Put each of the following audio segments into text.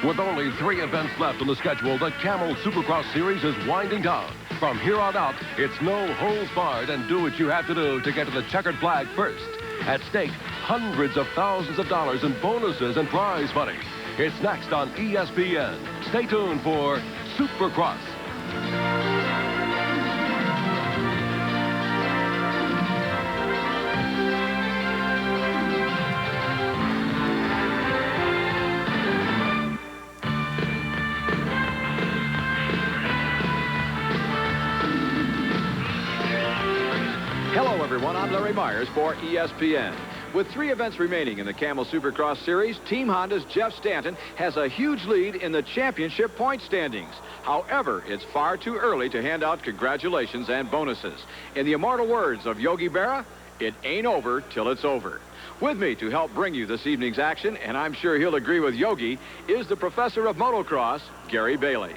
With only 3 events left on the schedule, the Camel Supercross Series is winding down. From here on out, it's no holds barred and do what you have to do to get to the checkered flag first. At stake, hundreds of thousands of dollars in bonuses and prize money. It's next on ESPN. Stay tuned for Supercross. Hello, everyone. I'm Larry Myers for ESPN. With 3 events remaining in the Camel Supercross Series, Team Honda's Jeff Stanton has a huge lead in the championship point standings. However, it's far too early to hand out congratulations and bonuses. In the immortal words of Yogi Berra, it ain't over till it's over. With me to help bring you this evening's action, and I'm sure he'll agree with Yogi, is the professor of motocross, Gary Bailey.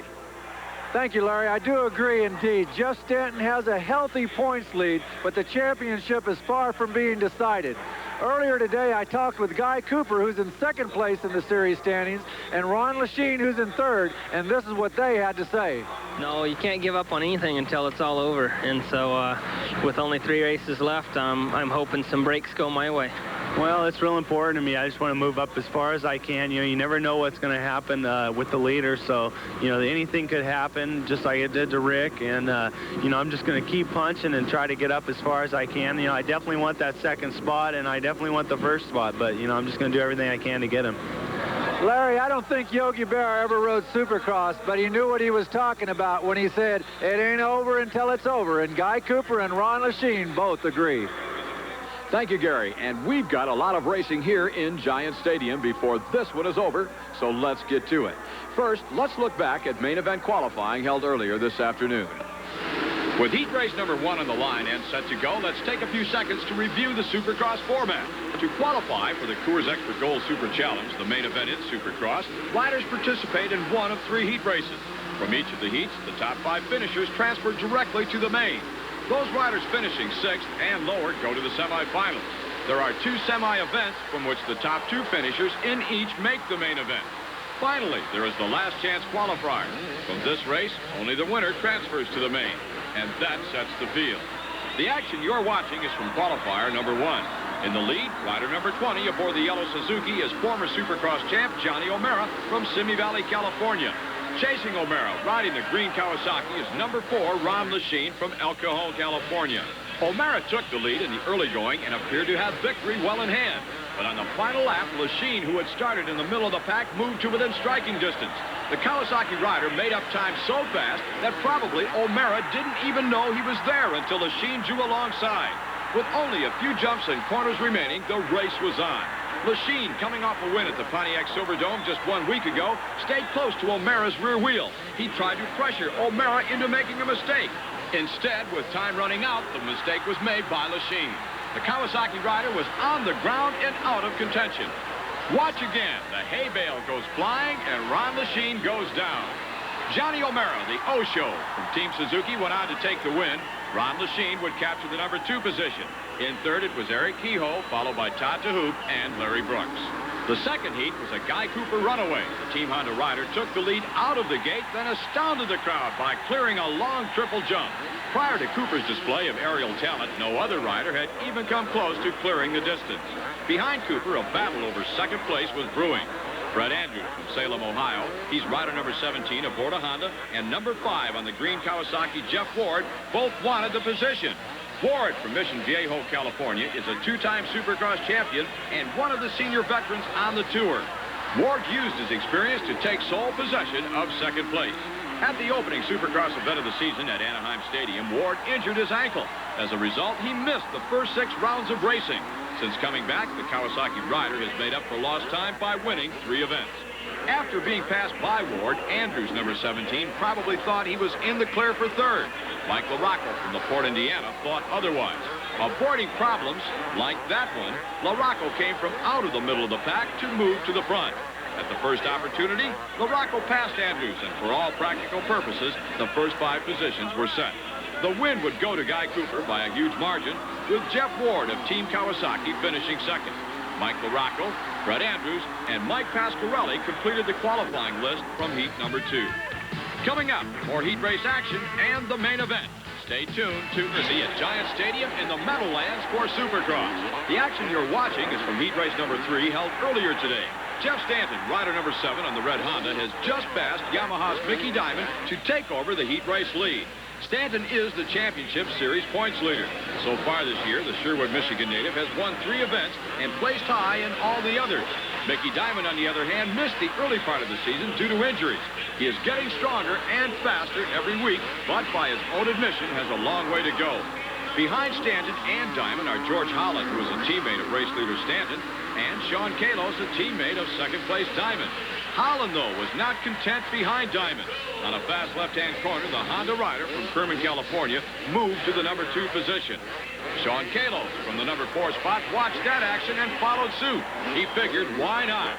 Thank you, Larry. I do agree indeed. Jeff Stanton has a healthy points lead, but the championship is far from being decided. Earlier today, I talked with Guy Cooper, who's in 2nd place in the series standings, and Ron Lachine, who's in 3rd, and this is what they had to say. No, you can't give up on anything until it's all over, and so with only 3 races left, I'm hoping some breaks go my way. Well, it's real important to me. I just want to move up as far as I can. You know, you never know what's going to happen with the leader, so, you know, anything could happen, just like it did to Rick, and, you know, I'm just going to keep punching and try to get up as far as I can. You know, I definitely want that 2nd spot, and I definitely want the 1st spot, but, you know, I'm just going to do everything I can to get him. Larry, I don't think Yogi Berra ever rode Supercross, but he knew what he was talking about when he said, it ain't over until it's over, and Guy Cooper and Ron Lachine both agree. Thank you, Gary. And we've got a lot of racing here in Giant Stadium before this one is over, so let's get to it. First, let's look back at main event qualifying held earlier this afternoon. With heat race number 1 on the line and set to go, let's take a few seconds to review the Supercross format. To qualify for the Coors Extra Gold Super Challenge, the main event in Supercross, riders participate in 1 of 3 heat races. From each of the heats, the top 5 finishers transfer directly to the main. Those riders finishing 6th and lower go to the semifinals. There are 2 semi-events from which the top 2 finishers in each make the main event. Finally, there is the last chance qualifier. From this race, only the winner transfers to the main, and that sets the field. The action you're watching is from qualifier number 1. In the lead, rider number 20 aboard the yellow Suzuki is former Supercross champ Johnny O'Mara from Simi Valley, California. Chasing O'Mara, riding the green Kawasaki, is number 4, Ron Lachine from El Cajon, California. O'Mara took the lead in the early going and appeared to have victory well in hand. But on the final lap, Lachine, who had started in the middle of the pack, moved to within striking distance. The Kawasaki rider made up time so fast that probably O'Mara didn't even know he was there until Lachine drew alongside. With only a few jumps and corners remaining, the race was on. Lachine, coming off a win at the Pontiac Silverdome just 1 week ago, stayed close to O'Mara's rear wheel. He tried to pressure O'Mara into making a mistake. Instead, with time running out, the mistake was made by Lachine. The Kawasaki rider was on the ground and out of contention. Watch again. The hay bale goes flying and Ron Lachine goes down. Johnny O'Mara, the O-Show from Team Suzuki, went on to take the win. Ron Lachine would capture the number 2 position. In 3rd, it was Eric Kehoe, followed by Todd DeHoop and Larry Brooks. The 2nd heat was a Guy Cooper runaway. The Team Honda rider took the lead out of the gate, then astounded the crowd by clearing a long triple jump. Prior to Cooper's display of aerial talent, no other rider had even come close to clearing the distance. Behind Cooper, a battle over 2nd place was brewing. Fred Andrews from Salem, Ohio. He's rider number 17 aboard a Honda, and number 5 on the green Kawasaki, Jeff Ward, both wanted the position. Ward from Mission Viejo, California, is a 2-time Supercross champion and one of the senior veterans on the tour. Ward used his experience to take sole possession of 2nd place. At the opening Supercross event of the season at Anaheim Stadium, Ward injured his ankle. As a result, he missed the first 6 rounds of racing. Since coming back, the Kawasaki rider has made up for lost time by winning 3 events. After being passed by Ward, Andrews, number 17, probably thought he was in the clear for 3rd. Mike LaRocco from LaPorte, Indiana, thought otherwise. Avoiding problems like that one, LaRocco came from out of the middle of the pack to move to the front. At the first opportunity, LaRocco passed Andrews, and for all practical purposes, the first 5 positions were set. The win would go to Guy Cooper by a huge margin, with Jeff Ward of Team Kawasaki finishing 2nd. Mike LaRocco, Brett Andrews and Mike Pasquarelli completed the qualifying list from heat number 2. Coming up, more heat race action and the main event. Stay tuned to Jersey at Giant Stadium in the Meadowlands for Supercross. The action you're watching is from heat race number 3 held earlier today. Jeff Stanton, rider number 7 on the red Honda, has just passed Yamaha's Mickey Diamond to take over the heat race lead. Stanton is the championship series points leader. So far this year, the Sherwood, Michigan native has won 3 events and placed high in all the others. Mickey Diamond, on the other hand, missed the early part of the season due to injuries. He is getting stronger and faster every week, but by his own admission, has a long way to go. Behind Stanton and Diamond are George Holland, who is a teammate of race leader Stanton, and Sean Kalos, a teammate of second-place Diamond. Holland, though, was not content behind Diamond. On a fast left-hand corner, the Honda rider from Kerman, California, moved to the number 2 position. Sean Kalos from the number 4 spot watched that action and followed suit. He figured, why not?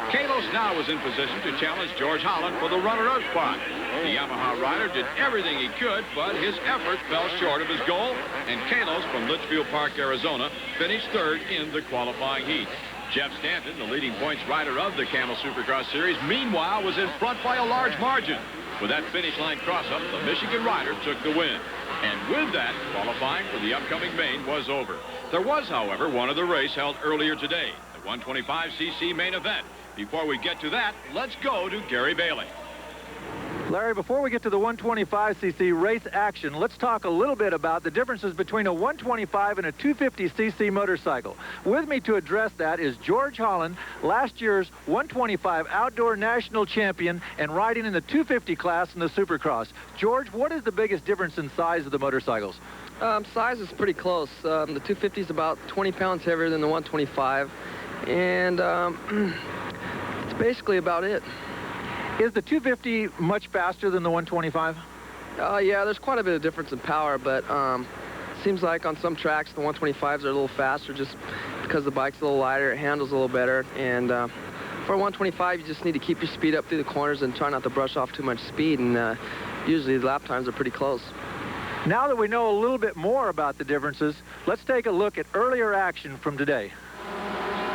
Kalos now was in position to challenge George Holland for the runner-up spot. The Yamaha rider did everything he could, but his efforts fell short of his goal, and Kalos from Litchfield Park, Arizona, finished 3rd in the qualifying heat. Jeff Stanton, the leading points rider of the Camel Supercross Series, meanwhile was in front by a large margin. With that finish line cross-up, the Michigan rider took the win. And with that, qualifying for the upcoming main was over. There was, however, one other race held earlier today, the 125cc main event. Before we get to that, let's go to Gary Bailey. Larry, before we get to the 125cc race action, let's talk a little bit about the differences between a 125 and a 250cc motorcycle. With me to address that is George Holland, last year's 125 outdoor national champion and riding in the 250 class in the Supercross. George, what is the biggest difference in size of the motorcycles? Size is pretty close. The 250 is about 20 pounds heavier than the 125, and it's basically about it. Is the 250 much faster than the 125? Yeah, there's quite a bit of difference in power, but seems like on some tracks the 125s are a little faster just because the bike's a little lighter, it handles a little better, and for a 125 you just need to keep your speed up through the corners and try not to brush off too much speed, and usually the lap times are pretty close. Now that we know a little bit more about the differences, let's take a look at earlier action from today.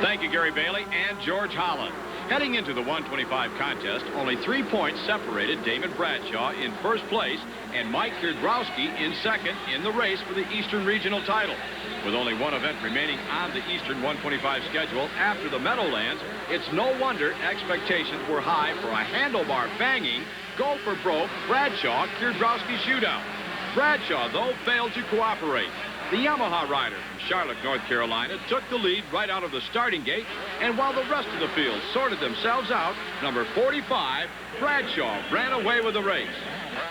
Thank you, Gary Bailey and George Holland. Heading into the 125 contest, only 3 points separated Damon Bradshaw in first place and Mike Kierdrowski in second in the race for the Eastern Regional title. With only one event remaining on the Eastern 125 schedule after the Meadowlands, it's no wonder expectations were high for a handlebar banging, go-for-broke Bradshaw-Kierdrowski shootout. Bradshaw, though, failed to cooperate. The Yamaha rider from Charlotte, North Carolina, took the lead right out of the starting gate, and while the rest of the field sorted themselves out, number 45, Bradshaw, ran away with the race.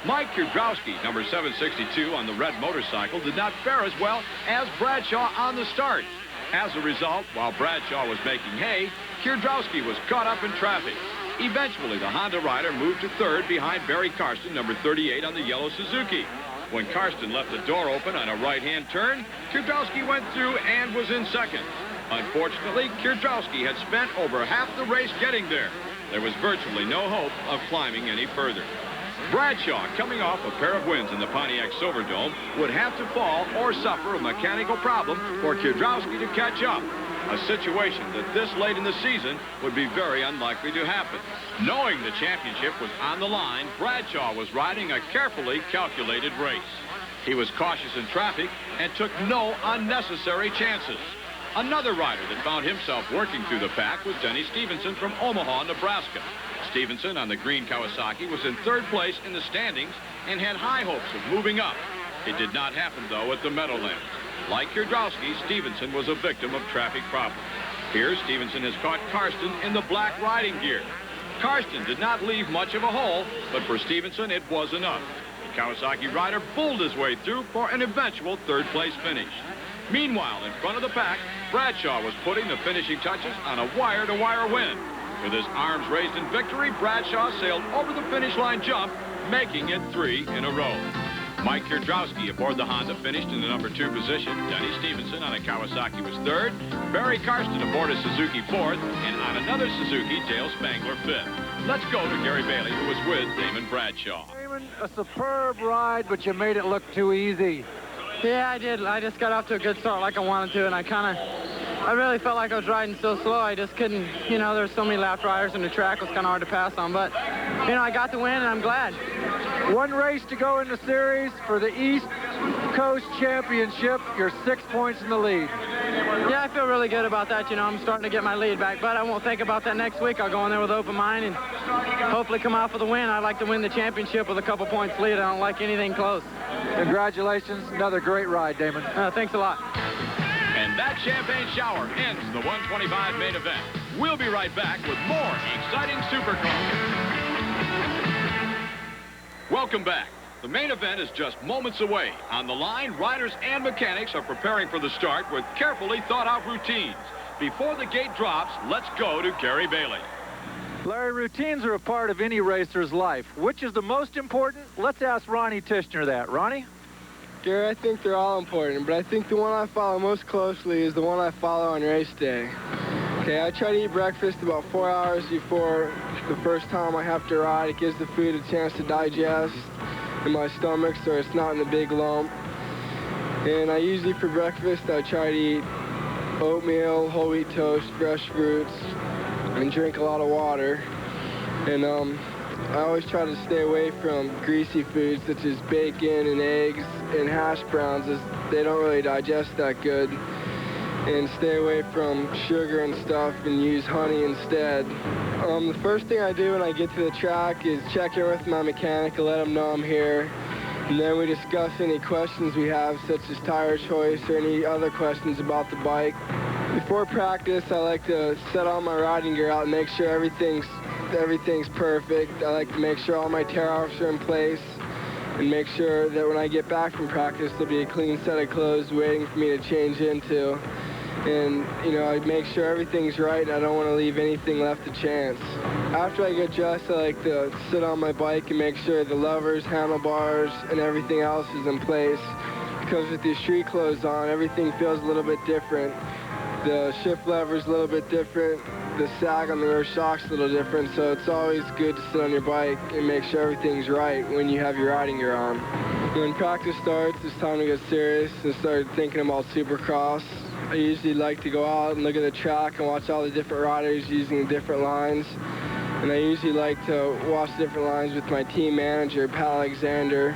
Mike Kierdrowski, number 762 on the red motorcycle, did not fare as well as Bradshaw on the start. As a result, while Bradshaw was making hay, Kierdrowski was caught up in traffic. Eventually, the Honda rider moved to 3rd behind Barry Karsten, number 38 on the yellow Suzuki. When Karsten left the door open on a right-hand turn, Kierdrowski went through and was in second. Unfortunately, Kierdrowski had spent over half the race getting there. There was virtually no hope of climbing any further. Bradshaw, coming off a pair of wins in the Pontiac Silverdome, would have to fall or suffer a mechanical problem for Kierdrowski to catch up. A situation that this late in the season would be very unlikely to happen. Knowing the championship was on the line, Bradshaw was riding a carefully calculated race. He was cautious in traffic and took no unnecessary chances. Another rider that found himself working through the pack was Denny Stevenson from Omaha, Nebraska. Stevenson on the green Kawasaki was in 3rd place in the standings and had high hopes of moving up. It did not happen, though, at the Meadowlands. Like Kierdrowski, Stevenson was a victim of traffic problems. Here, Stevenson has caught Karsten in the black riding gear. Karsten did not leave much of a hole, but for Stevenson, it was enough. The Kawasaki rider bulled his way through for an eventual 3rd place finish. Meanwhile, in front of the pack, Bradshaw was putting the finishing touches on a wire-to-wire win. With his arms raised in victory, Bradshaw sailed over the finish line jump, making it 3 in a row. Mike Kierdrowski aboard the Honda finished in the number 2 position. Denny Stevenson on a Kawasaki was 3rd. Barry Karsten aboard a Suzuki 4th. And on another Suzuki, Dale Spangler 5th. Let's go to Gary Bailey, who was with Damon Bradshaw. Damon, a superb ride, but you made it look too easy. Yeah, I did. I just got off to a good start like I wanted to, and I kind of I really felt like I was riding so slow. I just couldn't, you know, there's so many lap riders and the track was kind of hard to pass on. But, you know, I got the win and I'm glad. One race to go in the series for the East Coast Championship. You're 6 points in the lead. Yeah, I feel really good about that. You know, I'm starting to get my lead back, but I won't think about that next week. I'll go in there with open mind and hopefully come out with a win. I'd like to win the championship with a couple points lead. I don't like anything close. Congratulations. Another great ride, Damon. Thanks a lot. And that champagne shower ends the 125 main event. We'll be right back with more exciting Supercross. Welcome back. The main event is just moments away. On the line, riders and mechanics are preparing for the start with carefully thought-out routines. Before the gate drops, let's go to Gary Bailey. Larry, routines are a part of any racer's life. Which is the most important? Let's ask Ronnie Tishner that. Ronnie? Gary, I think they're all important, but I think the one I follow most closely is the one I follow on race day. Okay, I try to eat breakfast about 4 hours before the first time I have to ride. It gives the food a chance to digest in my stomach so it's not in a big lump. And I usually for breakfast I try to eat oatmeal, whole wheat toast, fresh fruits, and drink a lot of water. And I always try to stay away from greasy foods such as bacon and eggs and hash browns, as they don't really digest that good. And stay away from sugar and stuff and use honey instead. The first thing I do when I get to the track is check in with my mechanic and let him know I'm here. And then we discuss any questions we have, such as tire choice or any other questions about the bike. Before practice, I like to set all my riding gear out and make sure everything's perfect. I like to make sure all my tear-offs are in place and make sure that when I get back from practice, there'll be a clean set of clothes waiting for me to change into. And, you know, I make sure everything's right, and I don't want to leave anything left to chance. After I get dressed, I like to sit on my bike and make sure the levers, handlebars, and everything else is in place. Because with these street clothes on, everything feels a little bit different. The shift lever's a little bit different. The sag on the rear shock's a little different, so it's always good to sit on your bike and make sure everything's right when you have your riding gear on. When practice starts, it's time to get serious and start thinking about Supercross. I usually like to go out and look at the track and watch all the different riders using different lines. And I usually like to watch different lines with my team manager, Pat Alexander,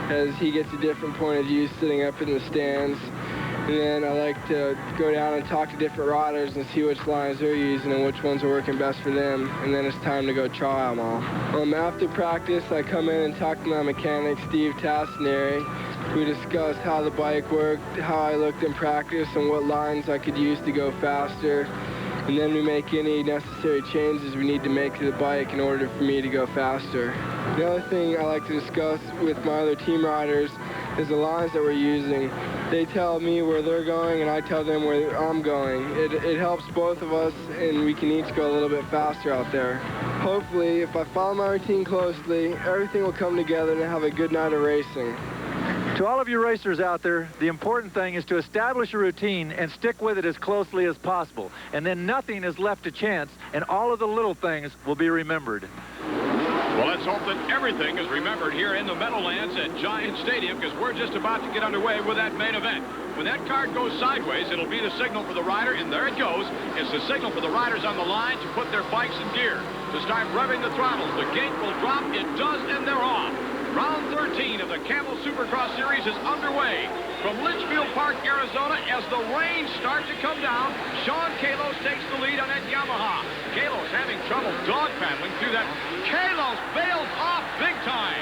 as he gets a different point of view sitting up in the stands. And then I like to go down and talk to different riders and see which lines they're using and which ones are working best for them. And then it's time to go try them all. After practice, I come in and talk to my mechanic, Steve Tassinari. We discuss how the bike worked, how I looked in practice, and what lines I could use to go faster. And then we make any necessary changes we need to make to the bike in order for me to go faster. The other thing I like to discuss with my other team riders is the lines that we're using. They tell me where they're going, and I tell them where I'm going. It helps both of us, and we can each go a little bit faster out there. Hopefully, if I follow my routine closely, everything will come together and have a good night of racing. To all of you racers out there, the important thing is to establish a routine and stick with it as closely as possible. And then nothing is left to chance, and all of the little things will be remembered. Well, let's hope that everything is remembered here in the Meadowlands at Giant Stadium, because we're just about to get underway with that main event. When that card goes sideways, it'll be the signal for the rider, and there it goes. It's the signal for the riders on the line to put their bikes in gear, to start revving the throttles. The gate will drop. It does, and they're off. Round 13 of the Camel Supercross Series is underway. From Litchfield Park, Arizona, as the rain starts to come down, Sean Kalos takes the lead on that Yamaha. Kalos having trouble dog paddling through that. Kalos bails off big time.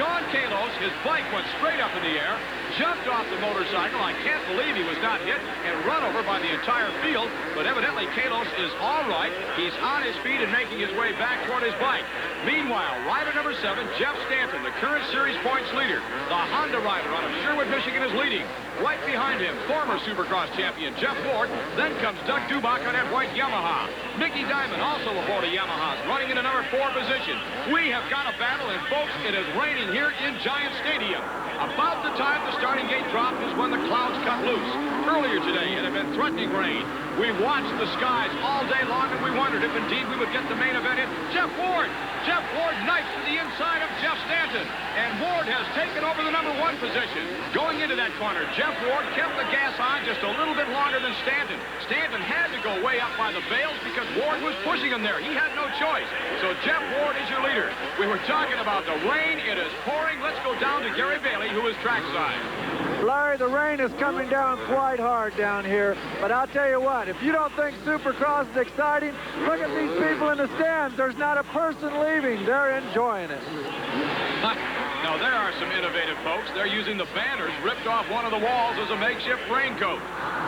Sean Kalos, his bike went straight up in the air, jumped off the motorcycle. I can't believe he was not hit, and run over by the entire field. But evidently, Kalos is all right. He's on his feet and making his way back toward his bike. Meanwhile, rider number 7, Jeff Stanton, the current series points leader. The Honda rider out of Sherwood, Michigan, is leading. Right behind him, former Supercross champion Jeff Ford. Then comes Doug Dubach on that white Yamaha. Mickey Diamond, also aboard a Yamaha, running in a number 4 position. We have got a battle, and folks, it is raining here in Giant Stadium. About the time the starting gate dropped is when the clouds cut loose. earlier today. It had been threatening rain. We watched the skies all day long, and we wondered if indeed we would get the main event in. Jeff Ward! Jeff Ward knifes to the inside of Jeff Stanton, and Ward has taken over the #1 position. Going into that corner, Jeff Ward kept the gas on just a little bit longer than Stanton. Stanton had to go way up by the bales because Ward was pushing him there. He had no choice. So Jeff Ward is your leader. We were talking about the rain. It is pouring. Let's go down to Gary Bailey, who is trackside. Larry, the rain is coming down quite hard down here, but I'll tell you what, if you don't think Supercross is exciting, look at these people in the stands. There's not a person leaving. They're enjoying it. Now, there are some innovative folks. They're using the banners ripped off one of the walls as a makeshift raincoat.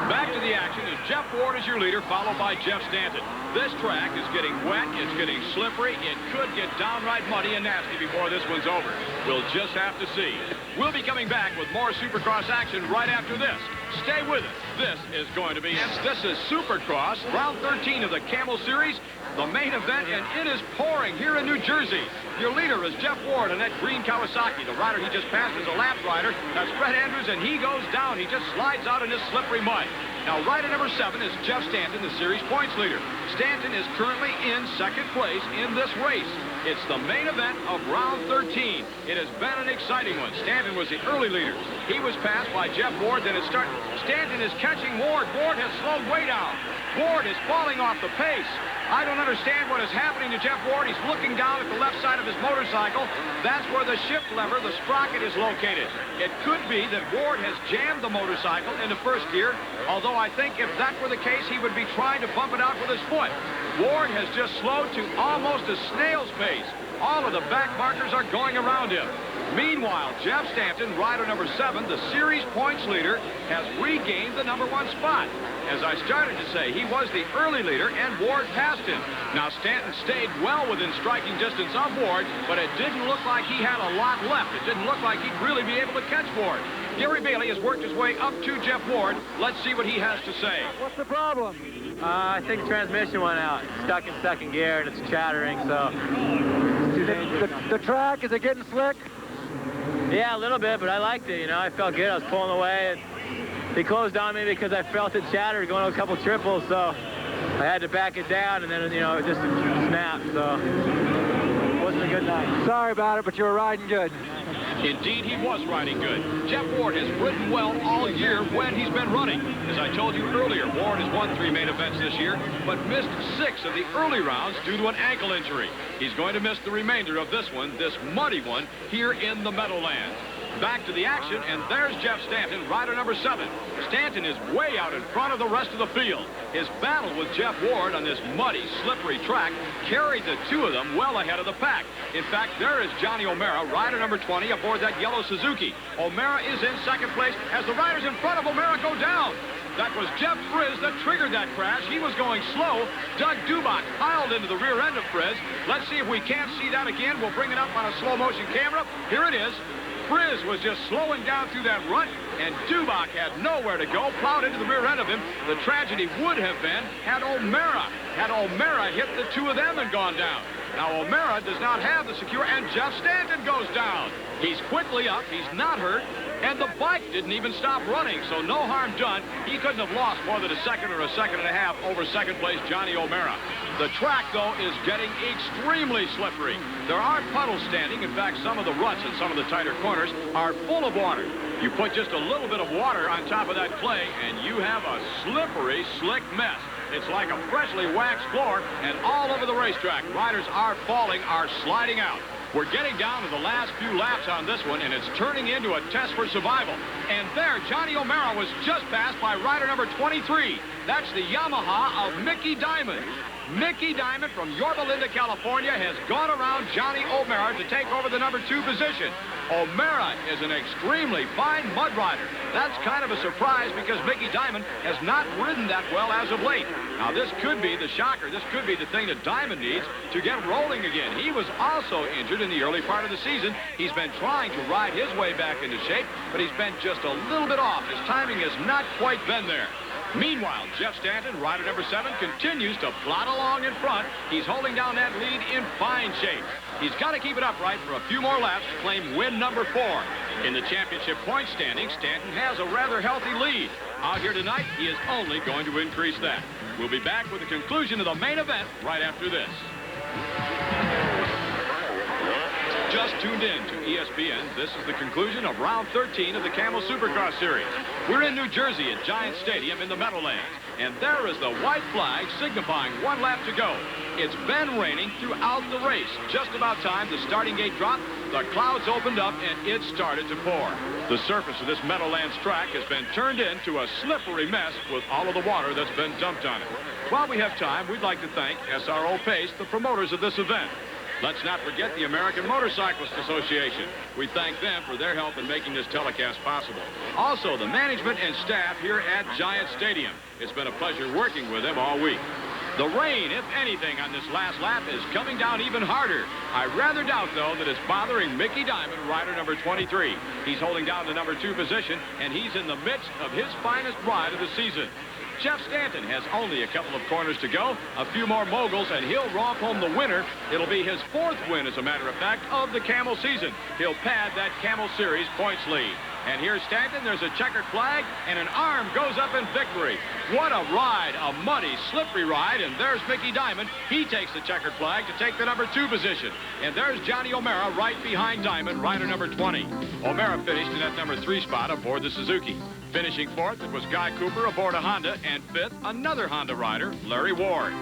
Back to the action as Jeff Ward is your leader, followed by Jeff Stanton. This track is getting wet. It's getting slippery. It could get downright muddy and nasty before this one's over. We'll just have to see. We'll be coming back with more Supercross action right after this. Stay with us. This is going to be it. This is Supercross, round 13 of the Camel Series, the main event, and it is pouring here in New Jersey. Your leader is Jeff Ward in that green Kawasaki. The rider he just passed is a lap rider. That's Fred Andrews, and he goes down. He just slides out in this slippery mud. Now, rider #7 is Jeff Stanton, the series points leader. Stanton is currently in second place in this race. It's the main event of round 13. It has been an exciting one. Stanton was the early leader. He was passed by Jeff Ward, then it started. Stanton is catching Ward. Ward has slowed way down. Ward is falling off the pace. I don't understand what is happening to Jeff Ward. He's looking down at the left side of his motorcycle. That's where the shift lever, the sprocket, is located. It could be that Ward has jammed the motorcycle into first gear, although I think if that were the case, he would be trying to bump it out with his foot. Ward has just slowed to almost a snail's pace. All of the back markers are going around him. Meanwhile, Jeff Stanton, rider #7, the series points leader, has regained the #1 spot. As I started to say, he was the early leader, and Ward passed him. Now, Stanton stayed well within striking distance of Ward, but it didn't look like he had a lot left. It didn't look like he'd really be able to catch Ward. Gary Bailey has worked his way up to Jeff Ward. Let's see what he has to say. What's the problem? I think the transmission went out. It's stuck in second gear, and it's chattering, so it's too dangerous. The track, is it getting slick? Yeah, a little bit, but I liked it, you know. I felt good. I was pulling away, and they closed on me because I felt it chatter going to a couple triples, so I had to back it down, and then, you know, it just snapped, so it wasn't a good night. Sorry about it, but you were riding good. Indeed, he was riding good. Jeff Ward has ridden well all year when he's been running. As I told you earlier, Ward has won 3 main events this year, but missed 6 of the early rounds due to an ankle injury. He's going to miss the remainder of this one, this muddy one, here in the Meadowlands. Back to the action, and there's Jeff Stanton, rider #7. Stanton is way out in front of the rest of the field. His battle with Jeff Ward on this muddy, slippery track carried the two of them well ahead of the pack. In fact, there is Johnny O'Mara, rider #20, aboard that yellow Suzuki. O'Mara is in second place as the riders in front of O'Mara go down. That was Jeff Frizz that triggered that crash. He was going slow. Doug Dubach piled into the rear end of Frizz. Let's see if we can't see that again. We'll bring it up on a slow-motion camera. Here it is. Frizz was just slowing down through that rut, and Dubach had nowhere to go, plowed into the rear end of him. The tragedy would have been had O'Mara hit the two of them and gone down. Now, O'Mara does not have the secure, and Jeff Stanton goes down. He's quickly up. He's not hurt. And the bike didn't even stop running, so no harm done. He couldn't have lost more than a second or a second and a half over second place Johnny O'Mara. The track, though, is getting extremely slippery. There are puddles standing. In fact, some of the ruts and some of the tighter corners are full of water. You put just a little bit of water on top of that clay, and you have a slippery, slick mess. It's like a freshly waxed floor, and all over the racetrack, riders are falling, are sliding out. We're getting down to the last few laps on this one, and it's turning into a test for survival. And there, Johnny O'Mara was just passed by rider #23. That's the Yamaha of Mickey Diamond. Mickey Diamond from Yorba Linda, California, has gone around Johnny O'Mara to take over the #2 position. O'Mara is an extremely fine mud rider. That's kind of a surprise because Mickey Diamond has not ridden that well as of late. Now, this could be the shocker. This could be the thing that Diamond needs to get rolling again. He was also injured in the early part of the season. He's been trying to ride his way back into shape, but he's been just a little bit off. His timing has not quite been there. Meanwhile, Jeff Stanton, rider #7, continues to plod along in front. He's holding down that lead in fine shape. He's got to keep it upright for a few more laps to claim win #4. In the championship point standing, Stanton has a rather healthy lead. Out here tonight, he is only going to increase that. We'll be back with the conclusion of the main event right after this. Just tuned in to ESPN. This is the conclusion of round 13 of the Camel Supercross Series. We're in New Jersey at Giant Stadium in the Meadowlands, and there is the white flag signifying 1 lap to go. It's been raining throughout the race. Just about time the starting gate dropped, the clouds opened up, and it started to pour. The surface of this Meadowlands track has been turned into a slippery mess with all of the water that's been dumped on it. While we have time, we'd like to thank SRO Pace, the promoters of this event. Let's not forget the American Motorcyclist Association. We thank them for their help in making this telecast possible. Also, the management and staff here at Giant Stadium. It's been a pleasure working with them all week. The rain, if anything, on this last lap is coming down even harder. I rather doubt, though, that it's bothering Mickey Diamond, rider number 23. He's holding down the number 2 position, and he's in the midst of his finest ride of the season. Jeff Stanton has only a couple of corners to go, a few more moguls, and he'll romp home the winner. It'll be his 4th win, as a matter of fact, of the Camel season. He'll pad that Camel Series points lead. And here's Stanton. There's a checkered flag, and an arm goes up in victory. What a ride, a muddy, slippery ride. And there's Mickey Diamond. He takes the checkered flag to take the number 2 position. And there's Johnny O'Mara right behind Diamond, rider number 20. O'Mara finished in that number 3 spot aboard the Suzuki. Finishing 4th, it was Guy Cooper aboard a Honda, and 5th, another Honda rider, Larry Ward.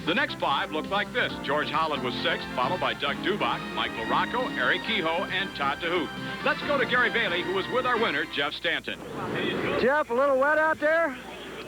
The next 5 looked like this. George Holland was 6th, followed by Doug Dubach, Mike LaRocco, Eric Kehoe, and Todd DeHoot. Let's go to Gary Bailey, who was with our winner, Jeff Stanton. Jeff, a little wet out there?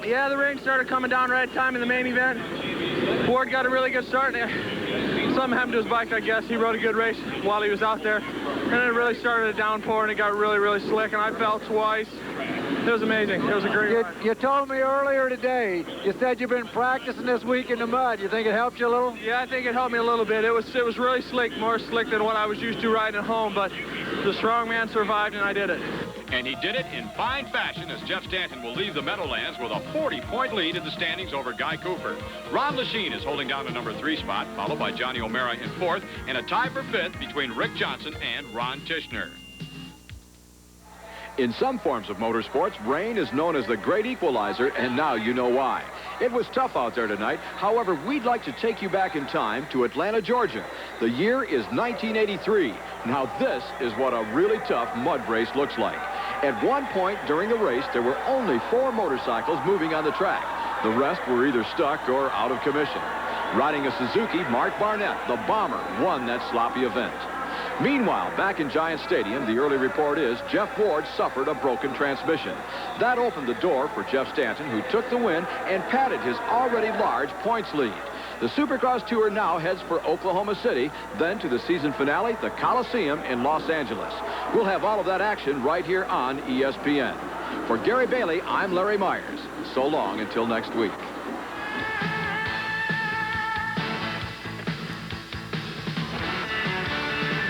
Yeah, the rain started coming down right at time in the main event. Ward got a really good start. Something happened to his bike, I guess. He rode a good race while he was out there. And then it really started to downpour, and it got really, really slick, and I fell twice. It was amazing. It was a great ride. You told me earlier today, you said you've been practicing this week in the mud. You think it helped you a little? Yeah, I think it helped me a little bit. It was really slick, more slick than what I was used to riding at home, but the strong man survived, and I did it. And he did it in fine fashion, as Jeff Stanton will leave the Meadowlands with a 40-point lead in the standings over Guy Cooper. Ron Lachine is holding down the number 3 spot, followed by Johnny O'Mara in 4th, and a tie for 5th between Rick Johnson and Ron Tishner. In some forms of motorsports, rain is known as the great equalizer, and now you know why. It was tough out there tonight. However, we'd like to take you back in time to Atlanta, Georgia. The year is 1983. Now this is what a really tough mud race looks like. At one point during the race, there were only 4 motorcycles moving on the track. The rest were either stuck or out of commission. Riding a Suzuki, Mark Barnett, the bomber, won that sloppy event. Meanwhile, back in Giant Stadium, the early report is Jeff Ward suffered a broken transmission. That opened the door for Jeff Stanton, who took the win and padded his already large points lead. The Supercross Tour now heads for Oklahoma City, then to the season finale, the Coliseum in Los Angeles. We'll have all of that action right here on ESPN. For Gary Bailey, I'm Larry Myers. So long until next week.